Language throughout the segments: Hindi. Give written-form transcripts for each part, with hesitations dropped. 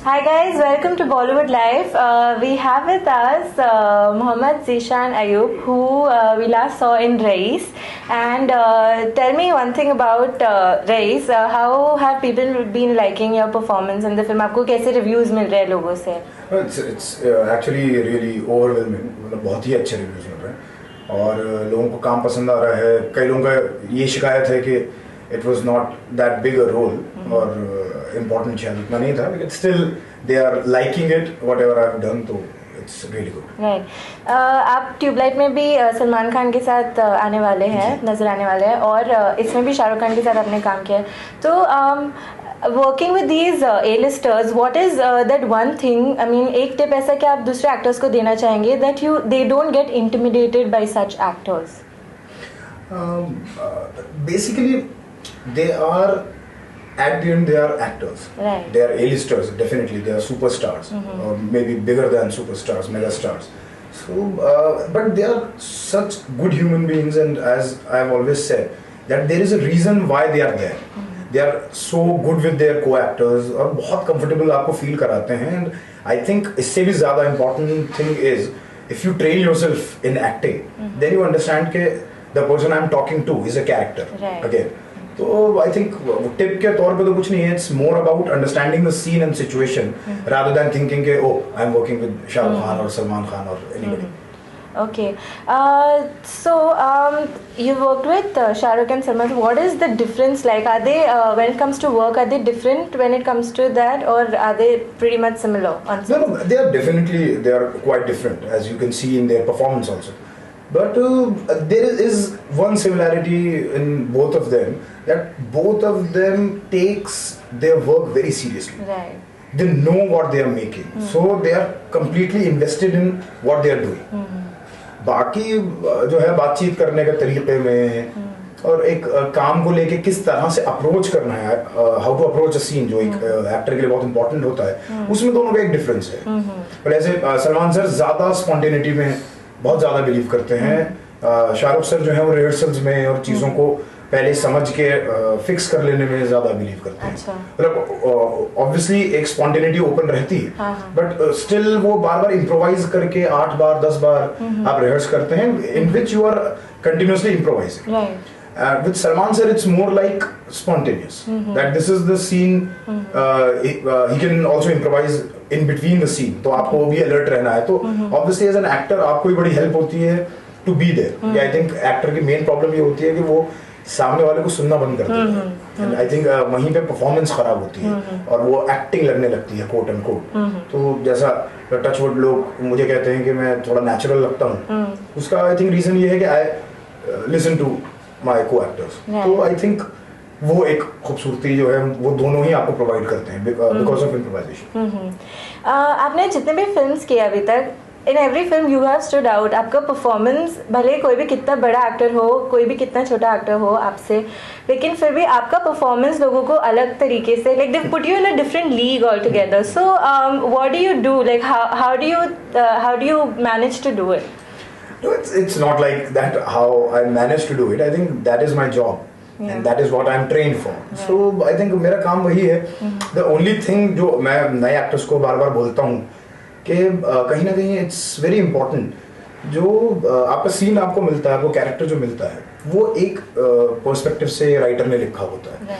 Hi guys, welcome to Bollywood Live. We have with us Mohammad Zishan Ayub, who we last saw in Raees. And tell me one thing about Raees. How have people been liking your performance in the film? आपको कैसे reviews मिल रहे हैं लोगों से? It's actually really overwhelming. मतलब बहुत ही अच्छे reviews मिल रहे हैं और लोगों को काम पसंद आ रहा है. कई लोगों का ये शिकायत है कि it was not that big a role और important शायद उतना नहीं था, but still they are liking it whatever I've done, तो it's really good. Right. आप ट्यूबलाइट में भी सलमान खान के साथ आने वाले हैं, नजर आने वाले हैं और इसमें भी शाहरुख खान के साथ आपने काम किया है. तो working with these A-listers, what is that one thing? I mean, एक टिप ऐसा कि आप दूसरे एक्टर्स को देना चाहेंगे that they don't get intimidated by such actors. Basically, they are at the end they are actors. Right. They are A-listers, definitely. They are superstars, or maybe bigger than superstars, megastars. So, but they are such good human beings, and as I have always said, that there is a reason why they are there. They are so good with their co-actors और बहुत comfortable आपको feel कराते हैं. And I think इससे भी ज़्यादा important thing is if you train yourself in acting, then you understand कि the person I'm talking to is a character. Right. Again. तो आई थिंक टिप के तौर पे तो कुछ नहीं है. It's more about understanding the scene and situation rather than thinking के oh I am working with Shahrukh Khan और सलमान खान और anybody. Okay. So you worked with Shah Rukh and Salman. What is the difference like? Are they when it comes to work, are they different when it comes to that, or are they pretty much similar on set? No, they are quite different, as you can see in their performance also. But there is one similarity in both of them, that both of them takes their work very seriously. Right. They know what they are making, so they are completely invested in what they are doing. बाकी जो है बातचीत करने के तरीके में और एक काम को लेके किस तरह से अप्रोच करना है, how to approach a scene, जो एक एक्टर के लिए बहुत इंपॉर्टेंट होता है, उसमें दोनों का एक डिफरेंस है. पर ऐसे सलमान सर ज्यादा स्पॉन्टेनिटी में बहुत ज़्यादा बिलीव करते हैं. शाहरुख सर जो है वो रिहर्सल्स में और चीज़ों को पहले समझ के फिक्स कर लेने में ज़्यादा बिलीव करते हैं. मतलब ऑब्वियसली एक स्पॉन्टेनिटी ओपन रहती है, बट स्टिल वो बार बार इम्प्रोवाइज करके 8 बार 10 बार आप रिहर्स करते हैं, in which you are continuously improvising. With Salman sir, it's more like spontaneous. That this is the scene. He can also improvise in between the scene. तो आपको भी alert रहना है. तो obviously as an actor आपको भी बड़ी help होती है to be there. I think actor की main problem ये होती है कि वो सामने वाले को सुनना बंद कर देता है. And I think वहीं पे performance खराब होती है और वो acting लगने लगती है quote unquote. तो जैसा touchwood लोग मुझे कहते हैं कि मैं थोड़ा natural लगता हूँ, उसका I think reason ये है कि I listen to my co-actors. तो I think वो एक खूबसूरती जो है वो दोनों ही आपको प्रोवाइड करते हैं because of improvisation. आपने जितने भी फिल्म्स किए अभी तक, in every film you have stood out. आपका परफॉर्मेंस भले कोई भी कितना बड़ा एक्टर हो, कोई भी कितना छोटा एक्टर हो आपसे, लेकिन फिर भी आपका परफॉर्मेंस लोगों को अलग तरीके से like they put you in a different league altogether. So what do you do? Like how do you manage to do it? No, it's not like that how I managed to do it. I think that is my job. And that is what I'm trained for. So I think मेरा काम वही है. The only thing जो मैं नए एक्टर्स को बार बार बोलता हूँ कि कहीं ना कहीं it's very important, जो आपका सीन आपको मिलता है, आपको कैरेक्टर जो मिलता है, वो एक पर्सपेक्टिव से राइटर ने लिखा होता है.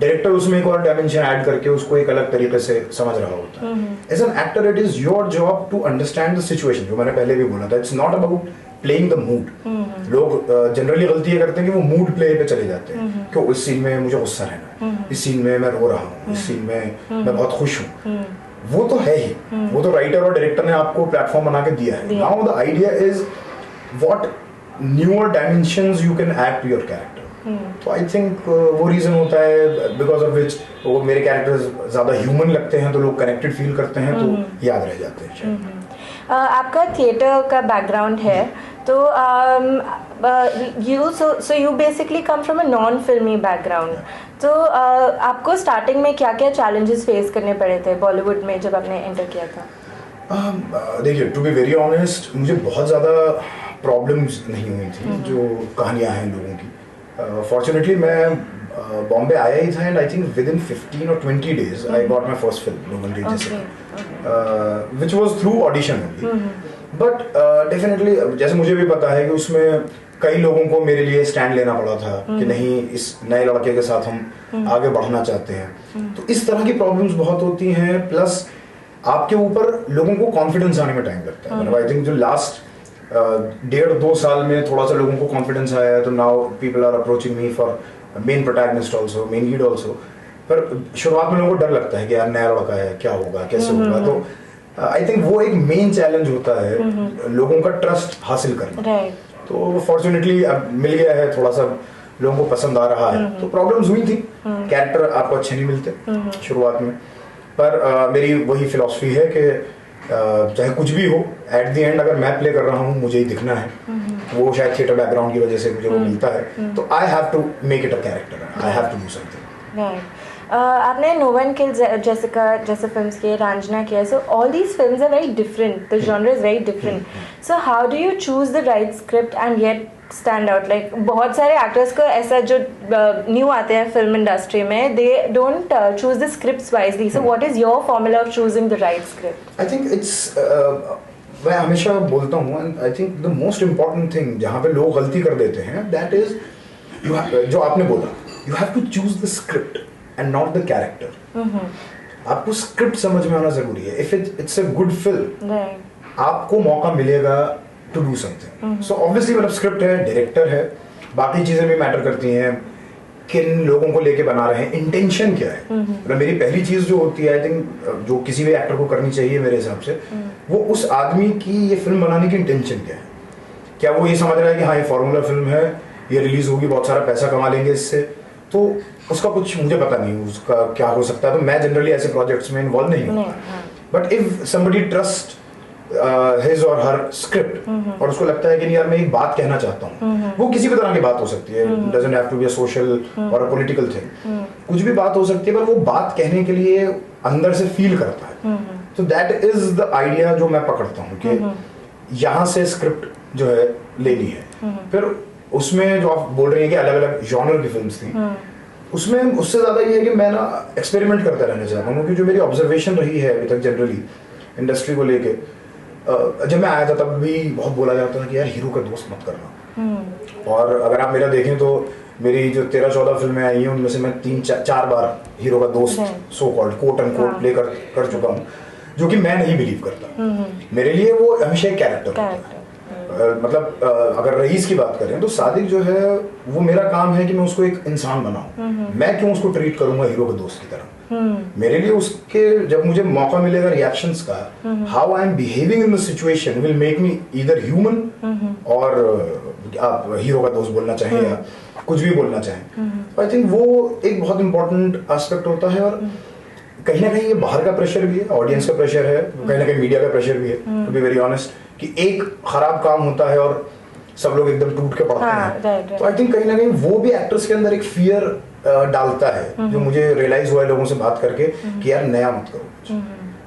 डायरेक्टर उसमें एक और डायमेंशन ऐड करके उसको एक अलग तरीके से समझ रहा होता है. As an actor it is your job to understand the situation, जो मैंने पहले भी बोला था. It's not about playing the mood. लोग जनरली गलती ये करते हैं कि वो मूड प्ले पे चले जाते हैं कि इस सीन में मुझे गुस्सा रहना है, इस सीन में मैं रो रहा हूँ, इस सीन में मैं बहुत खुश हूँ. वो तो है ही, वो तो राइटर और डायरेक्टर ने आपको प्लेटफॉर्म बना के दिया है. Now the idea is what newer dimensions you can add to your character. तो आई थिंक वो रीजन होता है बिकॉज ऑफ विच वो मेरे कैरेक्टर्स ज्यादा ह्यूमन लगते हैं, तो लोग कनेक्टेड फील करते हैं, तो याद रह जाते हैं. आपका थिएटर का बैकग्राउंड है, तो you basically come from a non फिल्मी बैकग्राउंड. तो आपको स्टार्टिंग में क्या क्या चैलेंजेस फेस करने पड़े थे बॉलीवुड में जब आपने एंटर किया था? देखिए, टू बी वेरी ऑनेस्ट, मुझे बहुत ज़्यादा प्रॉब्लम्स नहीं हुई थी जो कहानियाँ हैं लोगों की. फॉर्चुनेटली मैं बॉम्बे आया ही था, and I think within 15 और 20 days I got my first film लोगन रीड Jessica, which was through audition only. But definitely जैसे मुझे भी पता है कि उसमें कई लोगों को मेरे लिए स्टैंड लेना पड़ा था कि नहीं, इस नए लड़के के साथ हम आगे बढ़ना चाहते हैं. तो इस तरह की प्रॉब्लम्स बहुत होती हैं. प्लस आपके ऊपर लोगों को कॉन्फिडेंस आने में टाइम लगता है. मतलब आई थिंक जो लास्ट 1.5-2 साल में थोड़ा सा लोगों को कॉन्फिडेंस आया है, तो now people are approaching me for main protagonist also, main lead also. पर शुरुआत में लोगों को डर लगता है कि यार नया लड़का है, क्या होगा, कैसे होगा. तो आई थिंक वो एक मेन चैलेंज होता है लोगों का ट्रस्ट हासिल करना. तो फॉर्चुनेटली अब मिल गया है, थोड़ा सा लोगों को पसंद आ रहा है. तो प्रॉब्लम्स हुई थी, कैरेक्टर आपको अच्छे नहीं मिलते शुरुआत में. पर मेरी वही फिलॉसफी है कि चाहे कुछ भी हो, एट द एंड अगर मैं प्ले कर रहा हूँ, मुझे ही दिखना है. वो शायद थिएटर बैकग्राउंड की वजह से मुझे वो मिलता है. तो I have to make it a character, I have to do something. आपने नो वन किल्स जेसिका जैसे फिल्म्स किए, रंजना किया. So all these films are very different, the genre is very different. So how do you choose the right script and yet stand out? Like बहुत सारे एक्टर्स को ऐसा जो न्यू आते हैं फिल्म इंडस्ट्री में, they don't choose the scripts wisely. So what is your formula of choosing the right script? I think it's, मैं हमेशा बोलता हूँ, and I think the most important thing जहाँ पे लोग गलती कर देते हैं, दैट इज जो आपने बोला, you have to choose the script and not the character. आपको स्क्रिप्ट समझ में आना जरूरी है. If it's a good film, आपको मौका मिलेगा to do something. So obviously मतलब स्क्रिप्ट है, डायरेक्टर है, बाकी चीजें भी मैटर करती हैं. किन लोगों को लेके बना रहे हैं, इंटेंशन क्या है. मतलब मेरी पहली चीज जो होती है, आई थिंक जो किसी भी एक्टर को करनी चाहिए मेरे हिसाब से, वो उस आदमी की ये फिल्म बनाने की इंटेंशन क्या है. क्या वो ये समझ रहा है कि हाँ ये फॉर्मूला फिल्म है, ये रिलीज होगी, बहुत सारा पैसा कमा लेंगे इससे, तो उसका कुछ मुझे पता नहीं उसका क्या हो सकता है. तो मैं जनरली ऐसे प्रोजेक्ट्स में इन्वॉल्व नहीं होता. But if somebody trust his और हर स्क्रिप्ट और उसको लगता है कि नहीं यार मैं एक बात कहना चाहता हूँ, वो किसी भी तरह की बात हो सकती है, doesn't have to be a social और अ पॉलिटिकल थिंग, कुछ भी बात हो सकती है, पर वो बात कहने के लिए अंदर से फील करता है. तो दैट इज द आइडिया जो मैं पकड़ता हूँ कि यहाँ से स्क्रिप्ट जो है लेनी है. फिर उसमें जो आप बोल रही हैं कि अलग अलग जॉनर की फिल्म्स थी, उसमें उससे ज्यादा ये है कि मैं ना एक्सपेरिमेंट करता रहना चाहता हूँ. क्योंकि जो मेरी ऑब्जर्वेशन रही है अभी तक जनरली इंडस्ट्री को लेके, जब मैं आया था तब भी बहुत बोला जाता था कि यार हीरो का दोस्त मत करना. और अगर आप मेरा देखें तो मेरी जो 13-14 फिल्में आई हैं, उनमें से मैं 3-4 बार हीरो का दोस्त so called quote and quote play कर चुका हूँ, जो कि मैं नहीं बिलीव करता. मेरे लिए वो हमेशा एक कैरेक्टर होता है. मतलब अगर रईस की बात करें तो सादिक जो है वो मेरा काम है कि मैं उसको एक इंसान बनाऊं. मैं क्यों उसको ट्रीट करूंगा हीरो के दोस्त की तरह. मेरे लिए उसके जब मुझे मौका मिलेगा रिएक्शंस का, how I am behaving in the situation will make me either human और आप हीरो का दोस्त बोलना चाहें या कुछ भी बोलना चाहें. आई थिंक वो एक बहुत इंपॉर्टेंट एस्पेक्ट होता है. और कहीं ना कहीं ये बाहर का प्रेशर भी है, ऑडियंस का प्रेशर है, कहीं ना कहीं मीडिया का प्रेशर भी है, टू बी वेरी ऑनेस्ट, कि एक खराब काम होता है और सब लोग एकदम टूट के पड़ते हैं. तो आई थिंक कहीं ना कहीं वो भी एक्टर्स के अंदर एक फियर डालता है, जो मुझे रियलाइज हुआ है लोगों से बात करके कि यार नया मत करो,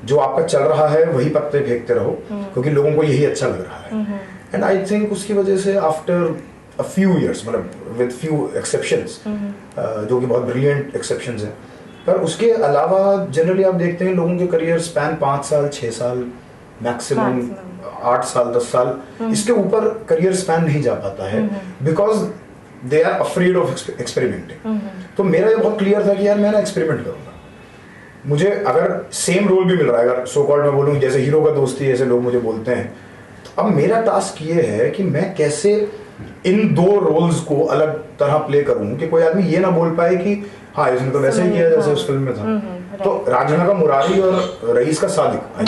जो आपका चल रहा है वही पत्ते फेंकते रहो, क्योंकि लोगों को यही अच्छा लग रहा है. एंड आई थिंक उसकी वजह से आफ्टर अ फ्यू इयर्स, मतलब विद फ्यू एक्सेप्शंस, जो कि बहुत ब्रिलियंट एक्सेप्शंस हैं, पर उसके अलावा जनरली आप देखते हैं लोगों के करियर स्पैन 5 साल 6 साल मैक्सिमम 8 साल 10 साल, इसके ऊपर करियर स्पैन नहीं जा पाता है, because they are afraid of experimenting. तो मेरा ये बहुत क्लियर था कि यार मैं ना एक्सपेरिमेंट करूंगा. मुझे अगर सेम रोल भी मिल रहा है, अगर सो कॉल्ड मैं बोलूँ जैसे हीरो का दोस्ती ऐसे लोग मुझे बोलते हैं, तो अब मेरा टास्क ये है कि मैं कैसे इन दो रोल्स को अलग तरह प्ले करूं कि कोई आदमी ये ना बोल पाए कि हाँ इसने तो वैसे ही किया जैसे उस फिल्म में था. तो रांझना का मुरारी और रईस का सादिक,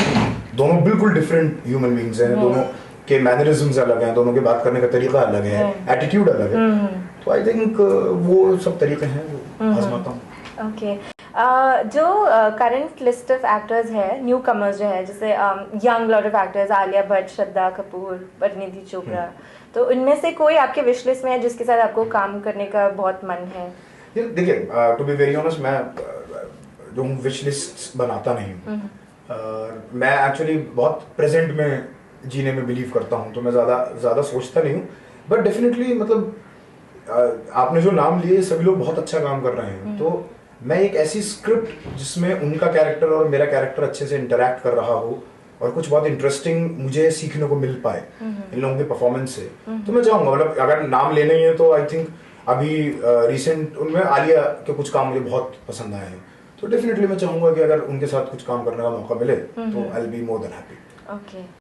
दोनों बिल्कुल डिफरेंट ह्यूमन बीइंग्स हैं. दोनों के मैनरिज्म्स अलग हैं, दोनों के बात करने का तरीका अलग है, एटीट्यूड अलग है. तो आई थिंक वो सब तरीके हैं वो आजमाता हूँ. ओके. जो करंट लिस्ट ऑफ एक्टर्स है, न्यू कमर्स जो है, जैसे young lot of actors, Alia Bhatt, Shraddha Kapoor, Parineeti Chopra, तो इनमें से कोई आपके विश लिस्ट में है जिसके साथ आपको काम करने का बहुत मन है? देखिए, टू बी वेरी ऑनेस्ट, मैं जो हूँ विश लिस्ट बनाता नहीं हूँ. मैं एक्चुअली बहुत प्रेजेंट में जीने में बिलीव करता हूँ, तो मैं ज़्यादा सोचता नहीं हूँ. बट डेफिनेटली मतलब आपने जो नाम लिए सभी लोग बहुत अच्छा काम कर रहे हैं, तो मैं एक ऐसी स्क्रिप्ट जिसमें उनका कैरेक्टर और मेरा कैरेक्टर अच्छे से इंटरेक्ट कर रहा हो और कुछ बहुत इंटरेस्टिंग मुझे सीखने को मिल पाए इन लोगों के परफॉर्मेंस से, तो मैं चाहूंगा, मतलब अगर नाम लेना ही है तो आई थिंक अभी रिसेंट उनमें आलिया के कुछ काम मुझे बहुत पसंद आए हैं, तो डेफिनेटली मैं चाहूंगा कि अगर उनके साथ कुछ काम करने का मौका मिले तो I will be more than happy. Okay